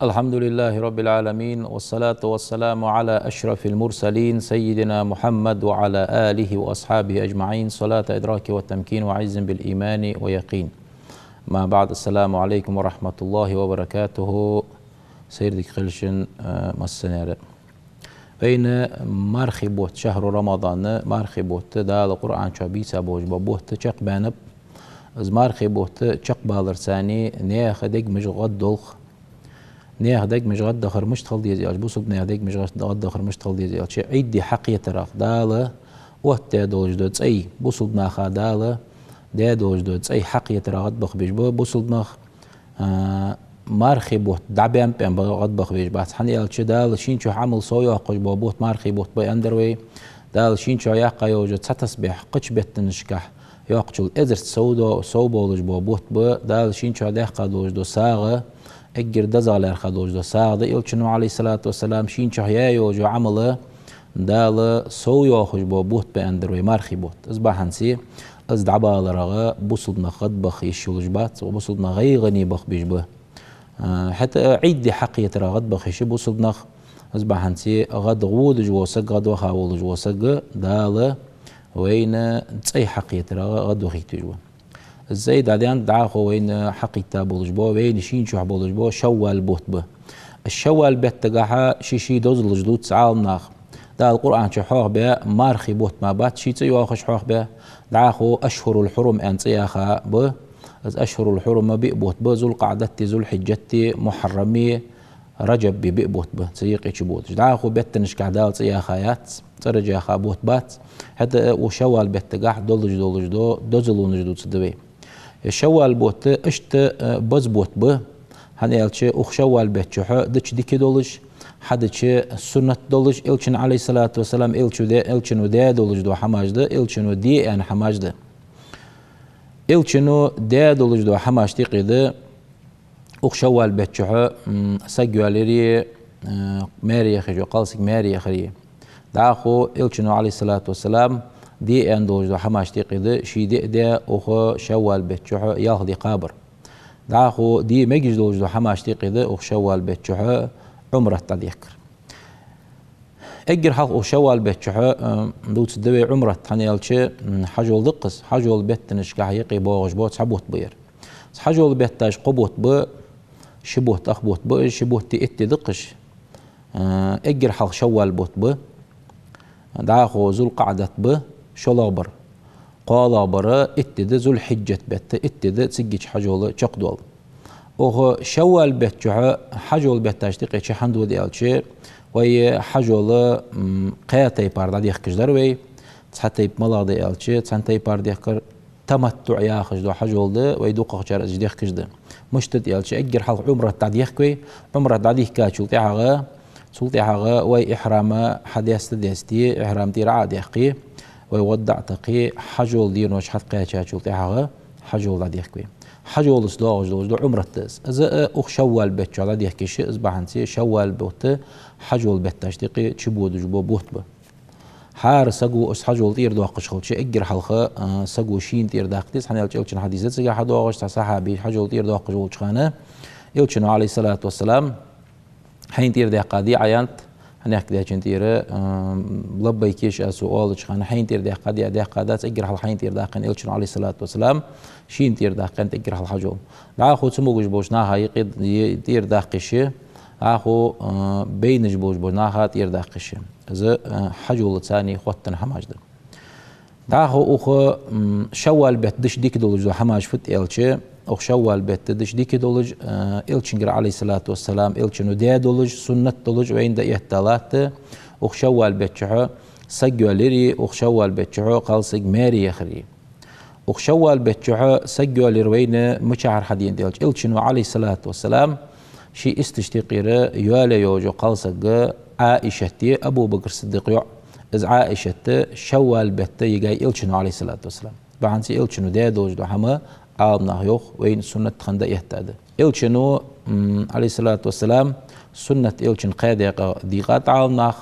الحمد لله رب العالمين، والصلاة والسلام على أشرف المرسلين سيدنا محمد وعلى آله وأصحابه أجمعين، صلاة إدراك والتمكين وعز بالإيمان ويقين. ما بعد، السلام عليكم ورحمة الله وبركاته. سيدك خلشن مسنير بين مرخبوت شهر رمضان مرخبوت دال القرآن شابيسا بوج بوت تشق بانب از مرخبوت تشق بالرساني نيخ دق مجغد دلخ نيخ دق مجغد دخر مشتغل ديزيال بوصل نيخ دق مجغد دخر مشتغل ديزيال شيء عيد حقية راق دال وقت دوج دوت أي بوصل ناخا دال دوج دوت أي حقية راق بخ بيجبو بوصل ناخ مارخي بوت دعبان بين بغض بخويج بس حني الشي دال شين شو عمل صويا قش بوت مارخي بوت باي اندروي دال شين شو ياقا يوجد تصبح قش بيت نشكح ياقشل ازر سودو صوبولج بوت دال شين شو داقا دوج دو ساغه اجر دزالر خدوج دو ساغه يلشنو عليه الصلاه والسلام شين شو يا يوجو عمله دال صويا قش بوت باي اندروي مارخي بوت اصبح هنسي از دعبال رغا بوصلنا خد بخ يشولج بات وبوصلنا غي غني بخ بيجبه حتى عيد حقية غد بخيش بوصل نخ أصبح هنسي غد غود جوسق غد وخاول جوسق دالة وين تسي حقية غد وخيت جوا ازاي داديان دعاخو وين حقيقة بولج بو وين شين شو بولج بو شوال بوت به الشوال بيت تقاحا شي دوزل جدود تعال ناخ دا القرآن شحوخ به مارخي بوت ما بات شي تيو اخش حوخ به دعاخو أشهر الحرم أنتياخا به أشهر الحرم بيقبوت به ذو القعدة ذو الحجة محرمي رجب بيقبوت به سيقي شبوت دعاخو بيت نشكع دال سيا خايات ترجع خابوت بات حتى وشوال بيت قاح دولج دو دوزلون جدو تدوي الشوال بوت اشت بزبوت به هنيالشي اخ شوال بيت شحو دش ديكي دولج حدش سنة دولج إلشن عليه الصلاة والسلام إلشنو دا دولج دو حماج ده إلشنو دي ان حماج ده إلشنو دا دولج دو حماج تيقيده أخ شوال بيتشحو سجواليري ماري خجو قالسك ماري خري داخو إلشنو عليه الصلاة والسلام دي ان دولج دو حماج تيقيده شي دي دا أخ شوال بيتشحو ياخدي قابر داخو دي ميجي دولج دو حماج تيقيده أخ شوال بيتشحو عمره تذكر اجر حق وشوال بيتشحو دوت دوي عمره تانيالشي حجول دقس حجول بيت نشكح يقي بوغش بوت سحبوت بير حجول بيتاش قبوت ب شبوت اخبوت ب شبوت اتي دقش اجر حق شوال بوت ب داخو ذو القعدة ب شلابر قالابر اتي ذو الحجة بيت اتي تسجيش حجول تشقدول اوه شوال بيتشحو حجول بيتاش تقي شي حندو ديالشي وي حجول قياتي بارد يخكجدر وي تحتي بملاضي ديالشي تحتي بارد يخكر تمتع ياخج دو حجول ده وي دوق خجر اجد يخكجده مشتت ديالشي اجر حلق عمره تاع يخكوي عمره تاع يخكا سلطيها وي احرام حديث ديستي احرام تير عاد يخقي وي ودع تقي حجول دينوش حد قياتشا سلطيها حجول دي يخكوي حجول صداج دو عمره تس اذا اخ شوال بيت على دي كيش اصبح انسي شوال بوت حجول بيت تشتقي تشبود جبو بوت به حار سقو اس حجول تير دو قشخل شي اجر حلقه سقو شين تير داقتيس حنا يلچن حديثه سغا حدو اغش صحابي حجول تير دو قشول خانه يلچن عليه الصلاه والسلام حين تير دي قادي عيانت هناك دي تير لبيكيش سؤال خانه حين تير دي قادي دي قادات اجر حل حين تير داقن يلچن عليه الصلاه والسلام شين تير داقن تجر حل حجول لا خو سموج بوشنا هاي تير داقشه اخو بينج بوشنا تير داقشه اذا حجول ثاني خوتن حماجده داخو اخو شوال بيت دش ديك دولج حماج فت الچه اخ شوال بيت دش ديك دولج الچنجر عليه الصلاه والسلام الچنو دي دولج سنت دولج وين دا يهتلات اخ شوال بيت چحو سجوليري اخ شوال بيت چحو قالسق ماري يخري اخ شوال بيت چحو سجولير وين مشعر حدين ديلج الچنو عليه الصلاه والسلام شي استشتقيره يالا يوجو قالسق عائشة أبو بكر الصديق إذ عائشة شوال بيت يجاي إلشنو عليه الصلاة والسلام بعنسي إلشنو ده دوج دو حما عالنا يوخ وين سنة خندا يهتاد إلشنو عليه الصلاة والسلام سنة إلشن قادة ديقات عالناخ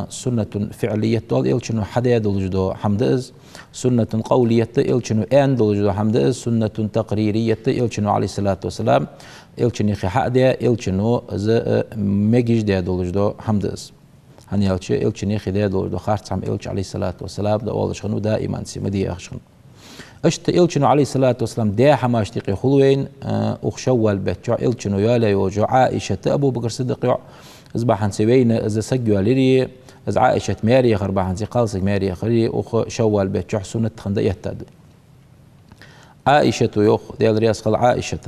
سنة فعلية طول إلشن حدا دولجدو حمدئز سنة قولية إلشن آن دولجدو حمدئز سنة تقريرية إلشن عليه الصلاة والسلام إلشن يخي حدا إلشن مجيج دا دولجدو حمدئز هني إلشن يخي دا دولجدو خارج عم إلش عليه الصلاة والسلام دا أول شخنو دائما سيمدي أخشن اشت إلشنو عليه الصلاة والسلام دا حماش تقي خلوين أخشوال بيتشو إلشنو يالا يوجو عائشة أبو بكر صديق أصبحن سوين إذا سجوا لري إذا عائشة ماري خربحن زي قالسك ماري خري أخ شوال بيتشو سنة خند يهتد عائشة يوخ ديال رياس قال عائشة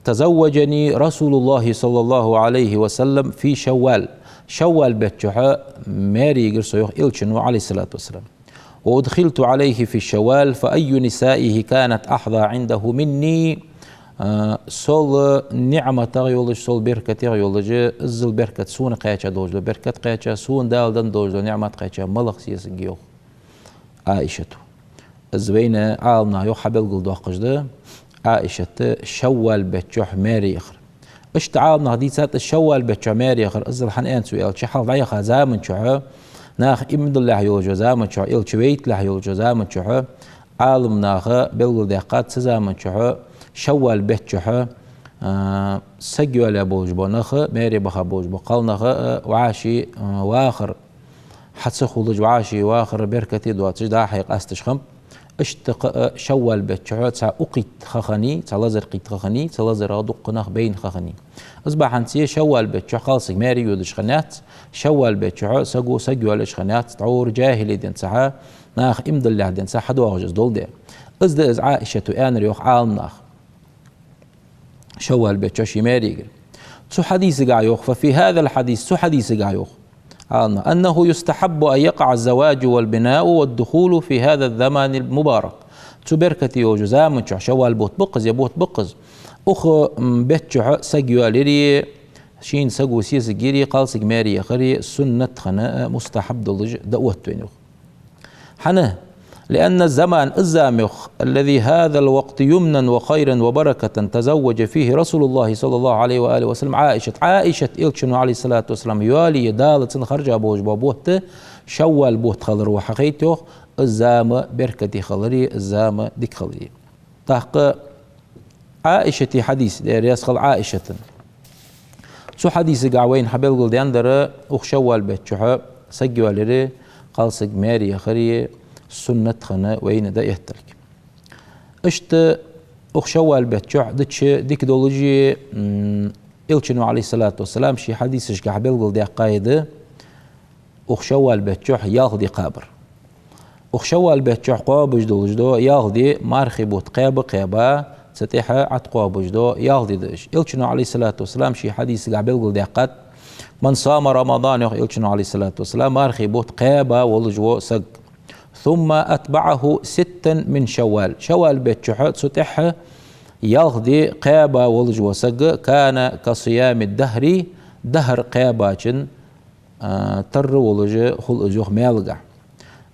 تزوجني رسول الله صلى الله عليه وسلم في شوال بيتشو ماري قرصو يوخ إلشنو عليه الصلاة والسلام وأدخلت عليه في الشوال فأي نسائه كانت أحظى عنده مني سول نعمة تغيولج سول بركة تغيولج إزل بركة سون قيتشا دوجلو بركة قيتشا سون دالدن دوجلو نعمة قيتشا ملق سيسنجيوخ عائشة الزبين عالنا يو حبل قل دوقجده عائشة شوال بتشوح ماري إخر اشتعالنا هديسات الشوال بتشوح ماري إخر إزل حنقان سؤال شحال ضيخا زامن شوحه ناخ إمد الله يوجو زامن شوح إلشويت الله يوجو زامن شوح عالم ناخ بلغل ديقات سزامن شوح شوال بيت شوح سجوا لابوجبو ناخ ماري بخا بوجبو قال ناخ وعاشي واخر حتى خلج وعاشي واخر بركتي دواتش دا حيق استشخم اشتق شوال بيت شوح تسا أقيت خخني تلازر قيت خخني تلازر أدق ناخ بين خخني أصبح أنتي شوال بيت شوح قالسك ماري يودش خنات شوال بيت شوح سجوا لش خنات تعور جاهلي دين سحا ناخ إمد الله دين سحا دواجز دول دي إز عائشة آن ريوخ عالم ناخ شوال بيت شوح ماري سو حديث قايوخ ففي هذا الحديث سو حديث قايوخ عالنا أنه يستحب أن يقع الزواج والبناء والدخول في هذا الزمان المبارك سو بركتي يوجو زامن شوح شوال بوت بقز يبوت بقز أخ بيت شوح سجوا لري شين سجو سيس جيري قالسك ماري خري سنة خنا مستحب دلج دقوت وينو حنا لأن الزمان الزامخ الذي هذا الوقت يمنا وخيرا وبركة تزوج فيه رسول الله صلى الله عليه وآله وسلم عائشة إلشنو عليه الصلاة والسلام يالي دالت خرج أبوج بابوت شوال بوت خلر وحقيته الزام بركتي خلري الزام ديك خلري تحق عائشة حديث رياس خل عائشة سو حديث قاوين حبيل قل دياندر أخ شوال بيت شوحا سجوا لري قالسك ماري خري سنة خنا وين دا يهتلك اشت أخ شوال بيت شوح ديك دولوجي إلشنو عليه الصلاة والسلام شي حديث شكا حبيل قل ديا قايدة أخ شوال بيت شوح ياخدي قابر أخ شوال بيت شوح قابج دولجدو ياخدي مارخي بوت قابا ستيحة عتقوا بجدو يالدي دش إلشنو عليه الصلاة والسلام شي حديث قابل قل دقات من صام رمضان يخ إلشنو عليه الصلاة والسلام مارخي بوت قابا والجو سق ثم أتبعه 6 من شوال بيت شحوت ستيحة يالدي قابا والجو سق كان كصيام الدهر دهر قابا تر والجو خل أجوخ مالقع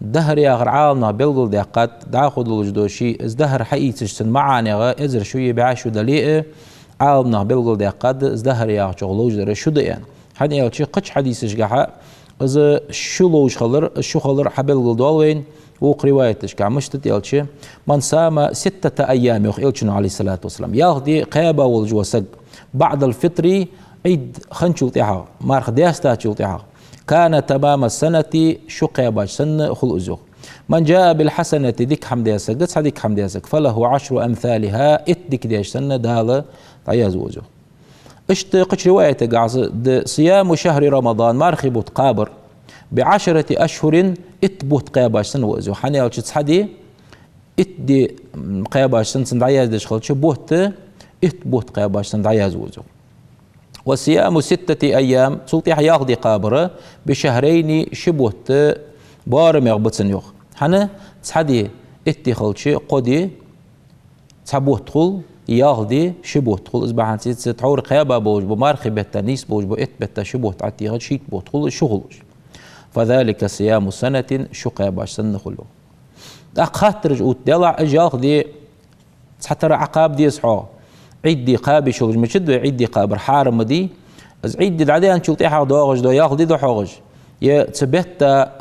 دهر يا غرعالنا بلغل دقات داخل الوجدوشي از دهر حقيقتش سن معاني غا ازر شوية بعشو دليئة عالنا بلغل دقات از دهر يا غشغلوج در شو ديان حد يالشي قش حديثش قاحا از شلوج خلر شو خلر حبلغل دوالوين وق روايتش كعمشتت يالشي من سام 6 أيام يخ إلشنو عليه الصلاة والسلام ياخدي قيابة والجوسق بعد الفطر عيد خنشو تيحا مارخ دياستا شو تيحا كان تمام السنة شقيا باج سنة خل أزوخ من جاء بالحسنة ديك حمدية سقط حديك حمدية سق فله 10 أمثالها اتدك ديش سنة دالة تعياز وزوخ اشتقش رواية قاعز صيام شهر رمضان مارخي بوت قابر ب10 أشهر اتبوت قياباج سنة وزوخ حاني أو تحدي اتدي قياباج سنة تعياز ديش خلش بوت اتبوت قياباج سنة تعياز وزوخ وصيام 6 أيام سلطي حياخدي قابرة بشهرين شبوت بارم يغبطسن يوخ حنا تحدي اتي خلشي قدي تحبوت خل ياخدي شبوت خل إزبحان تتعور قيابة بوج بمارخي بيتا نيس بوج بو ات بيتا شبوت عتي غد شيت بوت خل شغلوش فذلك صيام سنة شو قيابة سنة خلو أقاتر جوت دلع اجاخدي تحتر عقاب دي صحو عدي قابي شغل مشد عدي قابر حارم دي از عيد العادي أن شلتي حق دواغج دو ياخذ دو حوغج يه تبتا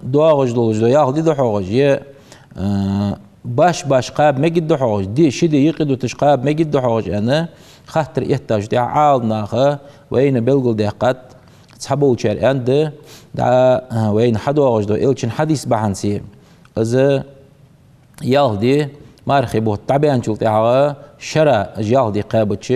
دواغج دو ياخذ دو حوغج يه باش قاب ما قد حوغج دي شدي يقدو تشقاب ما قد حوغج أنا خاطر يحتاج دي عالناخه وين بلغل دقات تحبو شر عند دا وين حدواغج دو إلشن حديث بحنسي از ياخدي مارخي بو طبعا شلتي حق شرا ياخدي قابتش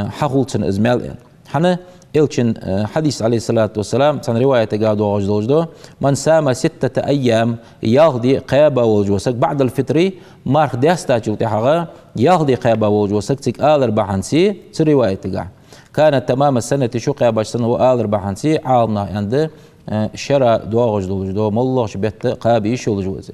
حقولتن ازمال حنا إلشن حديث عليه الصلاة والسلام تن رواية قادو وجدو من سام 6 أيام ياخدي قابة وجوسك بعد الفطر مارخ داستا شلتي حق ياخدي قابة وجوسك تك آلر بحنسي رواية قا كانت تمام السنة شو قابة سنة وآلر بحنسي عالنا عند شرا دوا وجدو مالله شبت قابي شو وجوزه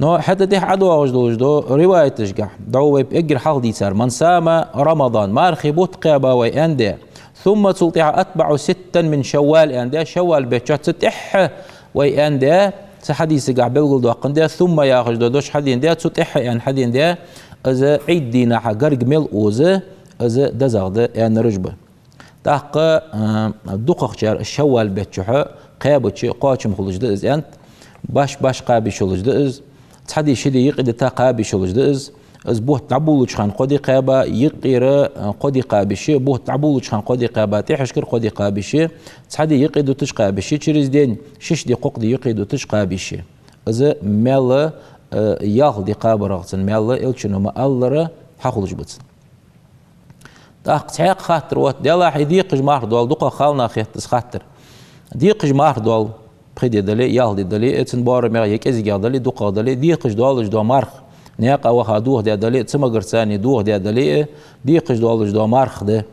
نو حتى ده عدو وجدو رواية تشجع دعوة بإجر حال صار من سام رمضان مارخي بوت قابة وينده ثم تلطع أتبع 6 من شوال أنده شوال بيتشات تتح وينده سحديث قاع بيقول دوقنده ثم ياخذ دوش حدين ده تتح يعني حدين ده إذا عيدنا حجرج مل أوزه إذا دزغده يعني رجبه تحق دقق شر الشوال بيتشح قابتش قاچم خلجده إذ أنت باش قابي شلجده إذ تحدي شدي يقد تقابي شلجده إذ بوه تعبولش خان قدي قابا يقير قدي قابشي بوه تعبولش خان قدي قابا تحشكر قدي قابشي تحدي يقيدو تشقابشي تشريز دين شش دي ققدي يقيدو تشقابشي إذا مال ياخدي قابا رغتن مال إلشنو ما ألره حقلش بتسن تاق تحيق خاطر وات ديلا حيديق جمار دول دقا خالنا خيتس خاطر ديق جمار دول بخيدي دلي يالدي دلي اتن بار ميغ يكزي دلي دقا دلي ديق جدول جدو مارخ نياقا وخا دوه دي دلي تسمغر ثاني دوه دي دلي ديق جدول جدو مارخ ده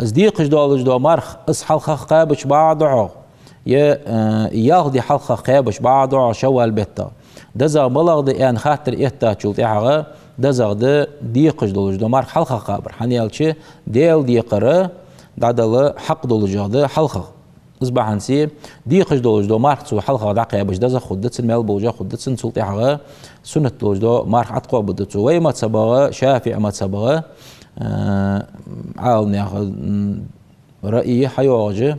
از ديق جدول جدو مارخ اس حلقه قابش بعض يالدي حلقه قابش بعض شوال بيتا دزا بلغ دي ان خاطر ايتا تشولتي حاجه دزا ده ديق جدول جدو مارخ حلقه قابر حنيالشي ديل ديقره دادل حق دول جاده حلقه اصبح هنسي ديق جدو مارخ سو حلقه دقه باش دزا خدت المال بوجا خدت سلطي حاجه سنة لوجدو مارخ عتقو بدتو وي ما تسبغه شافع ما تسبغه عاون ياخذ رأيي حيوجه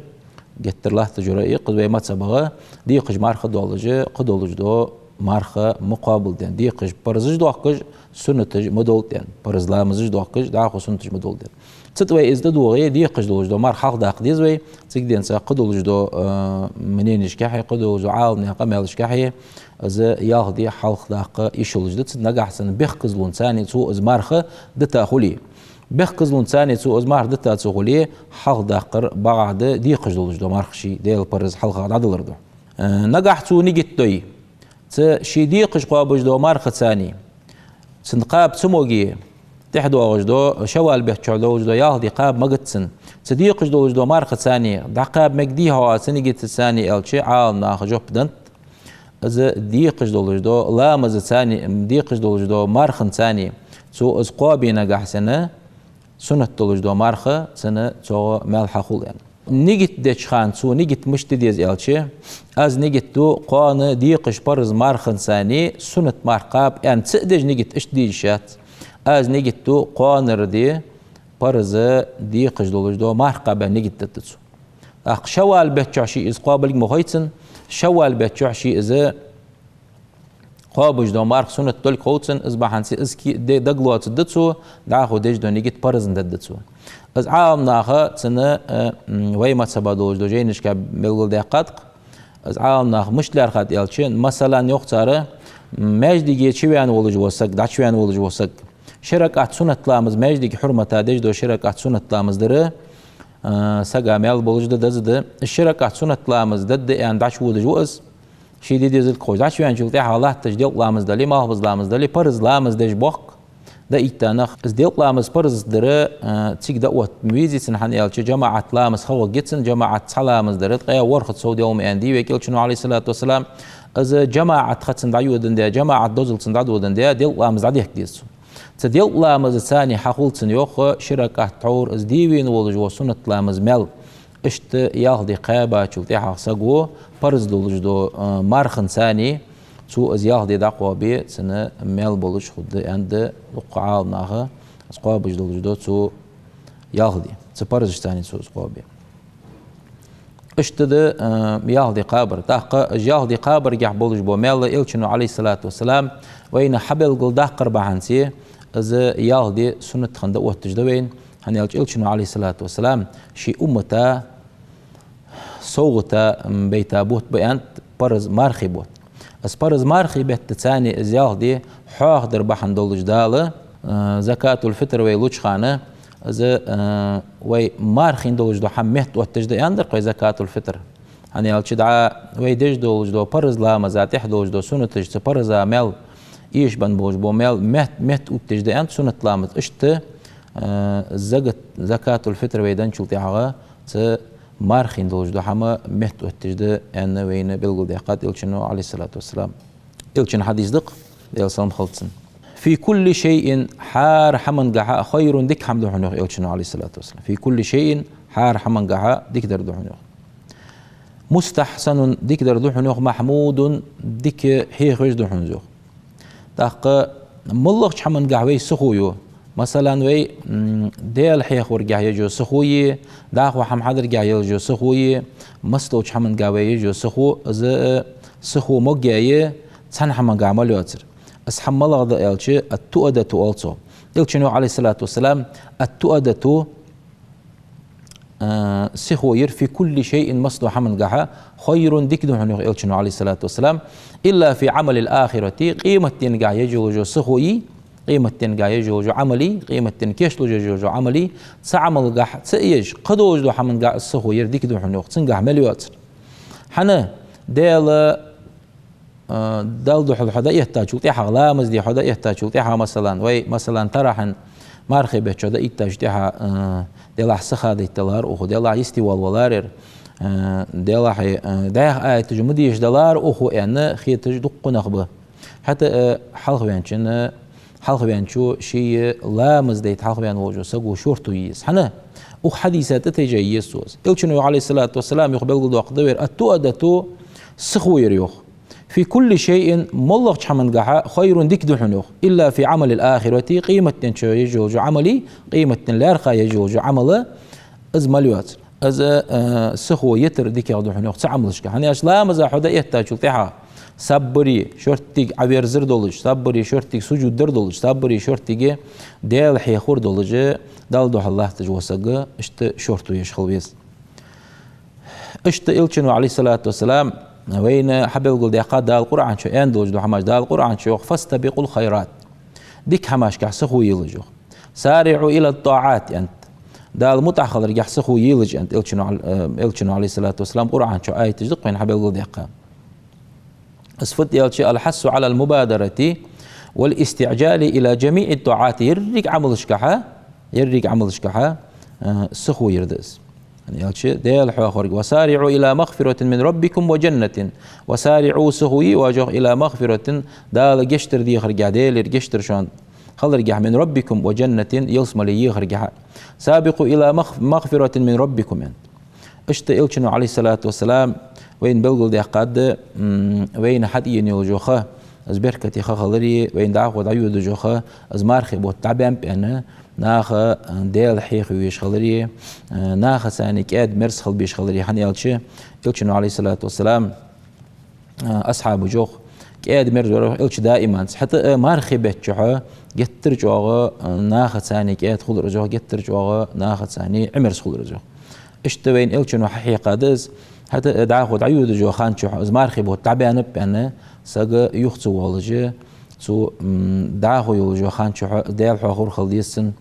جتر له تجرأي قد ما تسبغه ديقج مارخ دولجه قدولجدو مارخ مقابل دين ديقج برزج دوقج سنة مدول دين برز لا مزج دوقج داخو سنة مدول دين تتوي ازدادو غي ديقج دولجدو مارخ حق داق ديزوي تقدين سا قدولجدو منين يشكحي قدولجدو عاون ياخذ مال يشكحي از ياخدي حلق داق يشولجدت نجحسن بخقزلون ثاني تو از مارخ دتا خولي بخقزلون ثاني تو از مارخ دتا خولي حلق داقر بعد ديقج دولجدو مارخشي ديل برز حلق عدلردو نجحتو نيجتوي ت شي ديقج قابجدو مارخ ثاني سنقاب سموغي تحدو وجدو شوال بهچالو وجدو ياخدي قاب مقتسن تديقج دولجدو مارخ ثاني دقاب مقديها سنيجت ثاني الشي عال ناخ جوب دنت از ديقج دولجدو لامز ثاني ديقج دولجدو مارخن ثاني سو از قابي نجح سنه سنة دولجدو مارخ سنه تو مال حقول يعني نيجت دچخان سو نيجت مشتديز الشي از نيجت تو قان ديقج برز مارخن ثاني سنة مارقاب يعني تسدج نيجت اشديشات از نيجت تو قان ردي برز ديقج دولجدو مارقاب نيجت تتسو اخ شوال بچاشي از قابل مخيتن شوال بتشعشي إذا قابج دو مارخ سنة دول كوتسن إصبح هنسي إسكي دقلوات دتسو داخو ديج دو نيجت برزن دتسو إز عام ناخا سنة ويما تسبادوج دو جينش كبلغل دقاتق إز عام ناخ مش لارخات يالشين مثلا يوختاره مجدي چويان ولج وسك دا چويان ولج وسك شركات سنة لامز مجدي حرمة ديج دو شركات سنة لامز دره سجى مال بولجد دزد الشركة سنة لامز دد يعني داش ولج وز شي دي دزد كوج داش يعني شلتي حالات تجديل لامز دلي ما هو لامز دلي برز لامز دج بوك دا إيتانخ ازديل لامز برز در تيك دوت مويزي سنحن يالش جماعة لامز خو جتسن جماعة لامز درت قيا ورخت سعودي يوم عندي ويكيل شنو عليه الصلاة والسلام از جماعة ختن دعيو دنديا جماعة دوزل سندعو دنديا ديل لامز عديه كديسو تديل لامز ثاني حقولتن يوخ شركة تعور از ديوين ولج وسنة لامز مال اشت ياخدي قابا شلتي حقسقو برز دولجدو مارخن ثاني تو از ياخدي دقوا بي سنة مال بولج خد عند وقعال ناخه از قابج دولجدو تو ياخدي تبرز تاني سوز قوبي اشتد يالدي قابر تاق يالدي قابر يحبولج بو ميل إلشنو عليه الصلاة والسلام وين حبل قل ده قربا عنسي از يالدي سنة خند وتجدوين هن إلشنو عليه الصلاة والسلام شي أمتا صوغتا بيتا بوت بيانت برز مارخي بوت از برز مارخي بيت تاني از يالدي حاق در بحن دولج داله زكاة الفطر ويلوش خانه از وي مارخين دولج دو حميت وتجد يندر قوي زكاة الفطر هني يالش دعا وي دج دولج دو برز لا مزاتح دولج دو سنة تجد برز ميل إيش بن بوج بو ميل مهت وتجد أنت سنة لامز اشت زجت زكاة الفطر ويدن شلتي حاجة ت مارخين دولج دو حما مهت وتجد أن وين بلغو دقات إلشنو عليه الصلاة والسلام إلشن حديث دق يلسلام خلصن في كل شيء حار حمن قحا خير ديك حمد حنوخ إلشنو عليه الصلاة والسلام في كل شيء حار حمن قحا ديك دردو حنوخ مستحسن ديك دردو حنوخ محمود ديك حيخ وجدو حنوخ تاق ملغش حمن قحوي سخويو مثلا وي ديل حيخ ورقع يجو سخوي داخو حم حدر قع يجو سخوي مستوش حمن قحوي يجو سخو سخو مقعي تسان حمن قع مليو أتر أسحم الله ذا إلشي التؤدة also إلشنو عليه الصلاة والسلام التؤدة سخوير في كل شيء مصلح من قحا خير ديكدو حنو إلشنو عليه الصلاة والسلام إلا في عمل الآخرة قيمة تنقع يجوجو سخوي قيمة تنقع يجوجو عملي قيمة تنكيش يجوجو عملي سعمل قح سيج قدو وجدو حمن قع السخوير ديكدو حنو تنقع مليوات حنا ديل دالدو حدا يحتاج تيحا غلامز دي حدا يحتاج تيحا مثلا وي مثلا ترحن مارخي بيت حدا يحتاج تيحا ديلا سخا دي تلار او ديلا يستي والولار ديلا حي ده ايت جمديش دولار او ان خيتج دق نخبه حتى حلق بينچن حلق بينچو شي لامز دي حلق بين وجو سغو شورتو يس حنا او حديثات تجي يسوس الچنو عليه الصلاه والسلام يقبل وقت دوير التؤدتو سخوير يوخ في كل شيء ملغ حمن قحا خير ديك دحنوخ إلا في عمل الآخرة قيمة يجوج عملي قيمة لارخا يجوج عمله از مليوات از سخو يتر ديك دحنوخ تعملش كهني اش لا مزا حدا يحتاج تيحا صبري شورتيك عبير زر دولج صبري شورتيك سجود در دولج صبري شورتيك ديل حيخور دولج دال دوح الله تجوسق اشت شورتو يشخل بيس اشت إلشنو عليه الصلاة والسلام وين حبيب يقول دقات دال القرآن شو اندوج دو حماش دال القرآن شو فاستبقوا الخيرات ديك حماش كحسخو يلجو سارعوا إلى الطاعات أنت دال متأخر يحسخو يلج أنت إلشنو عليه الصلاة والسلام قرآن شو آية تجدق وين حبيب يقول دقات اسفت يلشي الحث على المبادرة والاستعجال إلى جميع الطاعات يريك عمل شكحة سخو يردس يعني ديل حوخرج وسارعوا إلى مغفرة من ربكم وجنة وسارعوا سهوي واجه إلى مغفرة دال جشتر دي خرج ديل جشتر شان خلرج من ربكم وجنة يلسم لي يخرج سابقوا إلى مغفرة من ربكم يعني اشت إلشنو عليه الصلاة والسلام وين بلغل دي قاد وين حد ينيوجوخه از بركتي خلري وين دعوة عيود جوخه از مارخي بو تعبان بأنه ناخ ديل حيخ ويشخلري ناخ سانيك اد مرس خل بيشخلري حن يلشنو عليه الصلاة والسلام أصحاب جوخ كاد مرس يلش دائما حتى مارخي بيتشوخه جتر جوغه ناخ سانيك اد خل رجوه جتر جوغه ناخ ساني عمرس خل رجوه اشتوين يلشنو حقيقة دز حتى دعوة عيود جوخان شو از مارخي بو تعبان بأنه ساق يخصو والجي سو دعوه يلجو خان شو ديل حخور خلديسن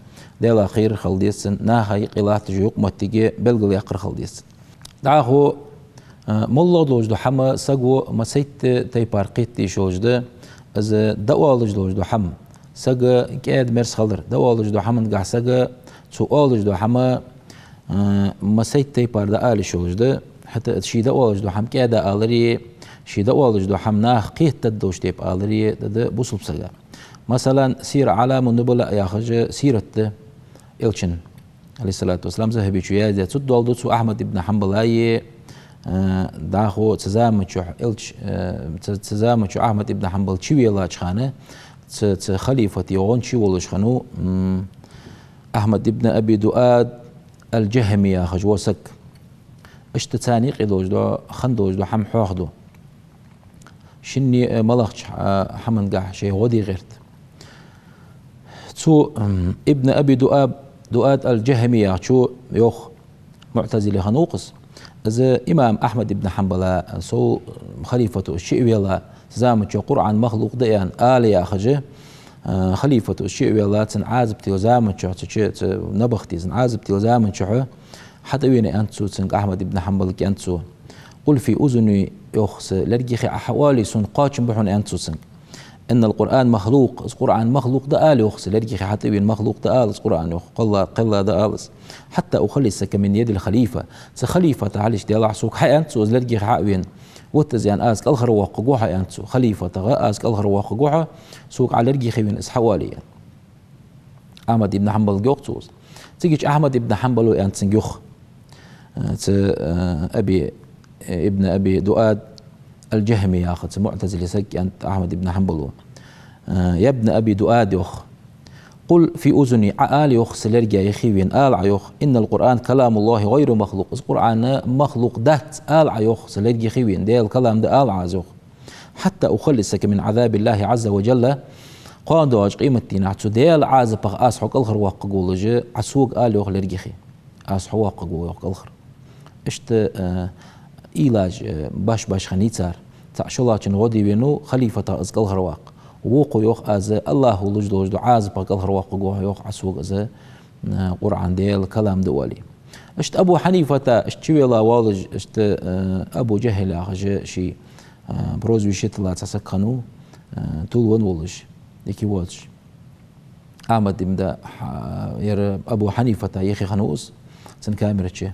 ديل أخير خلديسن ناهي قلات جوق متجي بلغل يقر خلديسن دعوه مولو لوجدو حما ساقو مسيت تي بارقيت شوجده از دوا لوجدو حم ساق كاد مرس خلر دوا لوجدو حمن قع ساق سو لوجدو حما مسيت تي بار دقال شوجده حتى شي دوا لوجدو حم كاد آلري شي دوا لوجدو حم ناخ قيت تدوش تيب آلري دد بوصل بسجا مثلا سير على من نبلا ياخج سيرة إلشن عليه الصلاة والسلام ذهبي شو يا زيت سد والدو سو أحمد بن حنبل أي داخو تزامتشو إلش تزامتشو أحمد بن حنبل شوي الله خانه خليفة يغون شي ولش خانو أحمد بن أبي دؤاد الجهمي أخج وسك اشتتاني قدوج دو خندوج دو حم حوخدو شني ملخش حمن قاح شي غودي غيرت تو ابن أبي دؤاد الجهمي شو يوخ معتزلي خنوقس إذا إمام أحمد بن حنبل سو خليفة الشيويلا زامت قرآن مخلوق ديان آلي أخجه خليفة الشيويلا تنعازبتي وزامت نبختي تنعازبتي وزامت شو حتى وين أنتو تنك أحمد بن حنبل أنتو قل في أذني يخس لرجيخي أحوالي سن قاتشم بحون أنتو تنك إن القرآن مخلوق القرآن مخلوق ده آل يخس لرجيخي حتى وين مخلوق ده آل القرآن قل ده آلس حتى أخلصك من يد الخليفة سخليفة عليش دي الله سوق حي أنتو لرجيخي حاوين وتزيان آسك الخر وقجوها أنتو خليفة تغا آسك الخر وقجوها سوق على رجيخي من إسحواليا أحمد بن حنبل جوكتوس تيجي أحمد بن حنبل وأنت جوخ أبي ابن أبي دؤاد الجهمي ياخذ معتزلي سك أنت أحمد بن حنبل يا ابن أبي دؤاد يخ قل في أذني آل يخ سلرجع يخيوين آل عيخ إن القرآن كلام الله غير مخلوق القرآن مخلوق ذات آل عيخ سلرجع يخيوين ده الكلام ده آل عزوخ حتى أخلصك من عذاب الله عز وجل قادواج قيمتي نعتو ديال عازب أسحق الخر وققولج عسوق آل يخ لرجخي أسحق وققول الخر اشت إيلاج باش خنيتار تعشلاتن غدي بينو خليفة أزقل هرواق ووقو يوخ أز الله لجدوج عازب أقل هرواق جوه يوخ عسوق أز قرآن ديال كلام دولي اشت أبو حنيفة اشتويلا والج اشت أبو جهل أخج شي بروز وشيت الله تسكنو طول ونولج لكي والج أحمد بن ير أبو حنيفة يخي خنوس سن كاميرتشي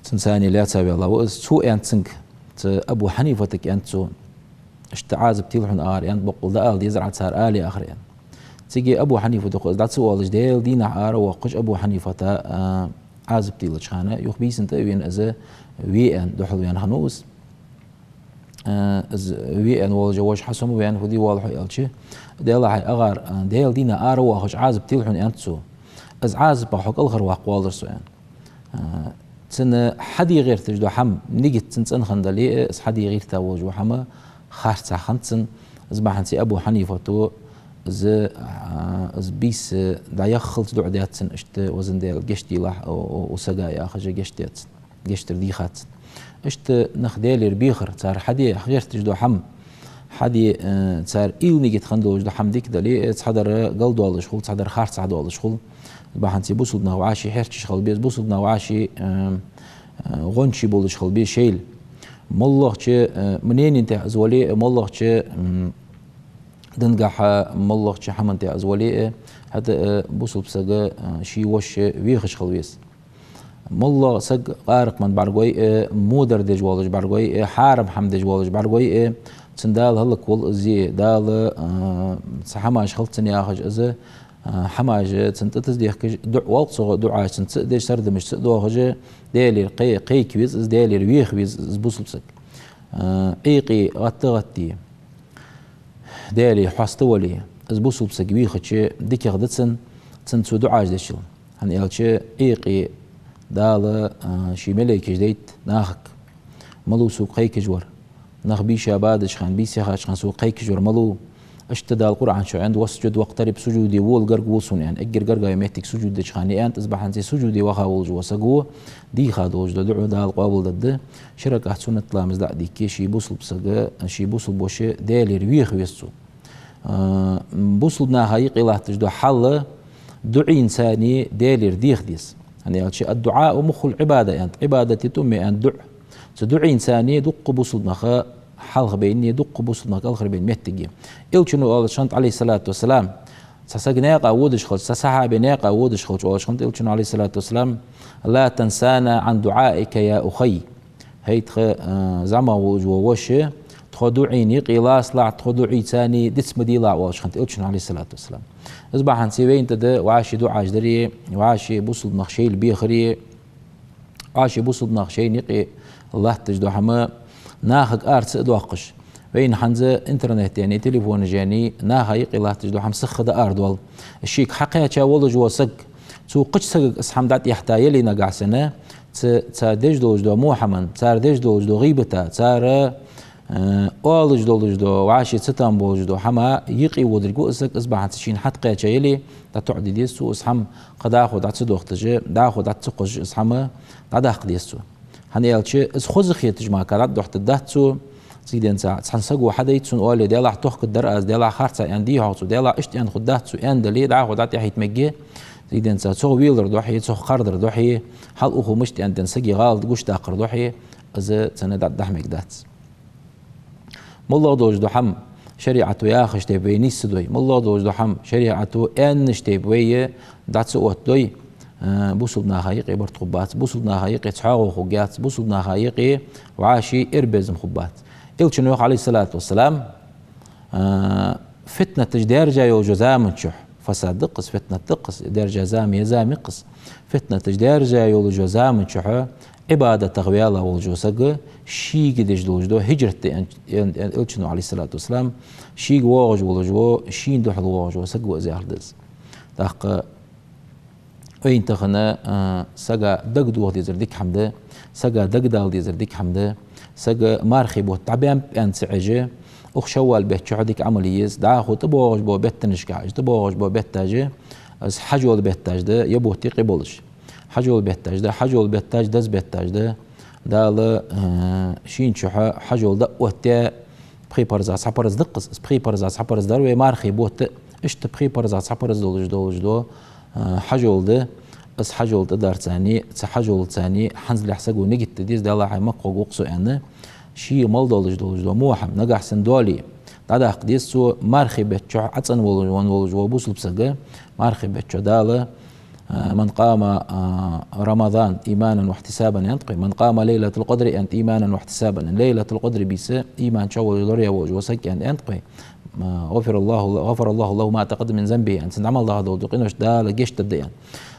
تنساني لا تساوي الله وإز سوء أنت سنك أبو حنيفتك أنت سو اشتعازب تيلحن آر أنت بقول ده آل يزرع تسار آلي آخر يعني تيجي أبو حنيفة تقول ده سوء الله جديل دينا آر وقش أبو حنيفة عازب تيلش خانة يخبيس انت وين أزا ويان دحل ويان خنوس از ويان والجواج حسم ويان فدي والح يالشي ديال هاي أغار ديل دينا آر وقش عازب تيلحن أنت سو از عازب بحق الغر واقوالر سو يعني تن حدي غير تجدو حم نيجت تنسن خندلي اس حدي غير تاوج وحما خارت خنتن زبحنتي ابو حنيفه تو از بيس دا يخلط دعدات سن اشت وزن ديال قشتي لاح وسقايا خجا قشتات قشتر دي خات اشت نخديل ربيخر صار حدي غير تجدو حم حدي صار ايل نيجت خندو جدو حم ديك دلي تصحدر قلدو الله شغل تصحدر خارت صعدو الله شغل بحنتي بوصلنا وعاشي حيرتش خلبيز بوصلنا وعاشي غنشي بولش خلبي شيل مالله منين انت ازولي مالله دنقح مالله حمنت ازولي هذا بوصل بسجا شي وش ويخش خلبيز مالله سج قارق من برقوي مودر دجوالج برقوي حارم حمد دجوالج برقوي تندال هلك وال زي دال سحماش خلطني اخج از حماجة تنتتز ديك دع والصغ دعاء تنت ديش سرد مش تدو خجة ديلي قي كويز ديلي ويخ ويز بوصل بسك قي غطي ديلي حاستولي از بوصل بسك ويخ شيء ديك غدتسن تنتو دعاء ديشل هن يالشي قي دال شي ملك جديد ناخك ملو سوق قي كجور ناخ بيشا بادش خان بيسي خاش خان سوق قي كجور ملو اشتدى القرآن شو عند واسجد واقترب سجودي والقرق وصون يعني اجر قرقا يميتك سجود دشخاني انت اصبح انت سجودي وخا ولج وسقو دي خادوج دعو دا القابل ضد شرك احسن تلامز دا ديكي شي بوصل بسقا شي بوصل بوش دالي ريخ ويسو بوصل ناهاي قيله تجدو حل دعي انساني دالي رديخ ديس يعني الدعاء مخ العباده يعني عبادتي تمي ان دع تدعي انساني دق بوصل نخا حلق بيني دق بوصلنا كالخر بين متجي إلشنو الله شنت عليه الصلاة والسلام سسجناق أودش خل سسحاب ناق أودش خل والله شنت إلشنو عليه الصلاة والسلام لا تنسانا عن دعائك يا أخي هيت زعما وش تخدعيني قلاص لا تخدعي ثاني دسم دي لا والله شنت إلشنو عليه الصلاة والسلام أصبح نسيبين تدا وعاشي دعاء جدري وعاشي بوصل نخشي البيخري عاشي بوصل نخشي نقي الله تجدو حما ناخك ارت دوقش بين حنزه انترنت يعني تليفون جاني ناها يقي الله تجدو حم سخ دا ارد وال الشيك حقيقه ولج وسق سو قش سجق اسحم دات يحتاج لي نجع سنة تصادج دوج دو محمد تصادج دوج دو غيبتا تصار أولج دوج دو وعاشي ستان بوج دو حما يقي ودرجو اسك اصبح تشين حد قيا يلي تتعدي ديسو اسحم قد اخذ دات دوختج داخذ دات قج اسحم داخ ديسو هنيالشي اس خوز خيت جما كرات دوخت داتسو سيدن ساعة تحنسقوا حدا يتسون أولي ديلا توخ الدرقاز ديلا خارصة يعني هاوسو ديلا اشت يعني خداتسو يعني دليل داخو دات يحيت مجي سيدن ساعة سو ويلر دوحي سو قردر دوحي حال أخو مشت يعني تنسقي غالد قوش داقر دوحي إذا سنة دات دحمك داتس مالله دوج دوحم شريعته يا أخش تبوي نيس دوي مالله دوج دوحم شريعته أنش تبوي داتس أوت دوي بوصلنا خايقي برتقبات بوصلنا خايقي تحاغو خوجات بوصلنا خايقي وعاشي إربزم خبات إلشنوخ عليه الصلاة والسلام فتنة تجدير جاي وجزام تشح فساد دقس فتنة دقس دير جزام يزام يقص فتنة تجدير جاي وجزام تشح عبادة تغويالة والجوسق شيق دجدوجدو هجرة إلشنو عليه الصلاة والسلام شيق واغج والجو شين دوح الواغج وسق وزي أردز داق وين تخنا سجا دقدو دي زرديك حمده سجا دقدال دي زرديك حمده سجا مارخي بو تعبان بان سعجه اخشوال بيت شعدك عمليز داخو تبوغش بو بيت نشكاج تبوغش بو بيت تاجه از حجول بيت تاج ده يبو تيقي بولش حجول بيت تاج ده حجول بيت تاج دز بيت تاج ده دال شين شحا حجول ده وتا بريبارزا سابرز دقس بريبارزا سابرز دروي مارخي بو اشت بريبارزا سابرز دولج دو حجول ده بس حجول تدار ثاني حجول ثاني حنزل حسقو نجت ديز دالا حي مقو قوقسو أنا شي مال دولج دو موحم نجح سندولي دادا قديسو مارخي بتشو عطن ولج وبوسل بسقة مارخي بتشو دالا من قام رمضان إيمانا واحتسابا ينطقي من قام ليلة القدر أنت إيمانا واحتسابا ليلة القدر بيس إيمان شو يدري وجوسك أن ينطقي غفر الله له ما تقدم من ذنبه أنت عمل الله دو قينوش دالا جيش تبدأ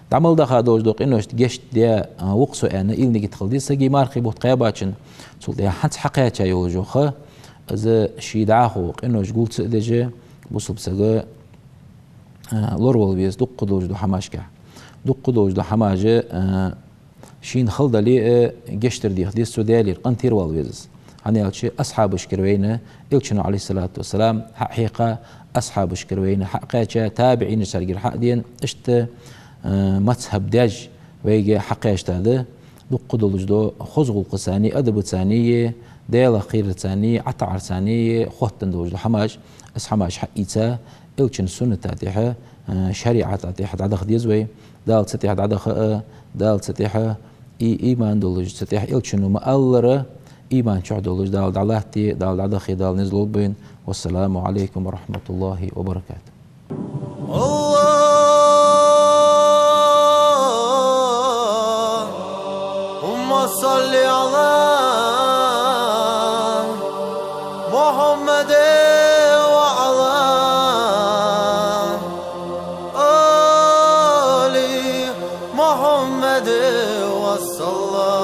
تعمل دخل دوج قينوش جيش ديا وقصو أنا إلني جت خلدي سجي مارخي بوت قياباتشن سولتي حنت حقيقة يوجوخه إذا شي دعاخو قينوش قلت سأدجة بوصل بسجى لورول بيز دق دوج دو حماشكا دق دوج دو حماجة شين خلد لي جشتر دي خدي السودالي القنتير والبيز هني شيء أصحاب شكروينا إلشنا عليه الصلاة والسلام حقيقة أصحاب شكروينا حقيقة تابعين سرقير حق دين اشت مذهب داج ويجي حقيقة هذا دق دوج دو خزغ القساني أدب ثانية ديلا خير ثانية عطعر ثانية خوتن دوج دو حماج حماج حقيقة إلشن سنة تاتيها شريعة تاتيها عدا خديزوي دال ستيح عدا خاء دال ستيح إيمان دولج ستيح إلشنو مألرة إيمان شو دولج دال دعلاتي دال عدا دال نزلوا بين والسلام عليكم ورحمة الله وبركاته. اللهم صل على محمد وعلى آل محمد وصلى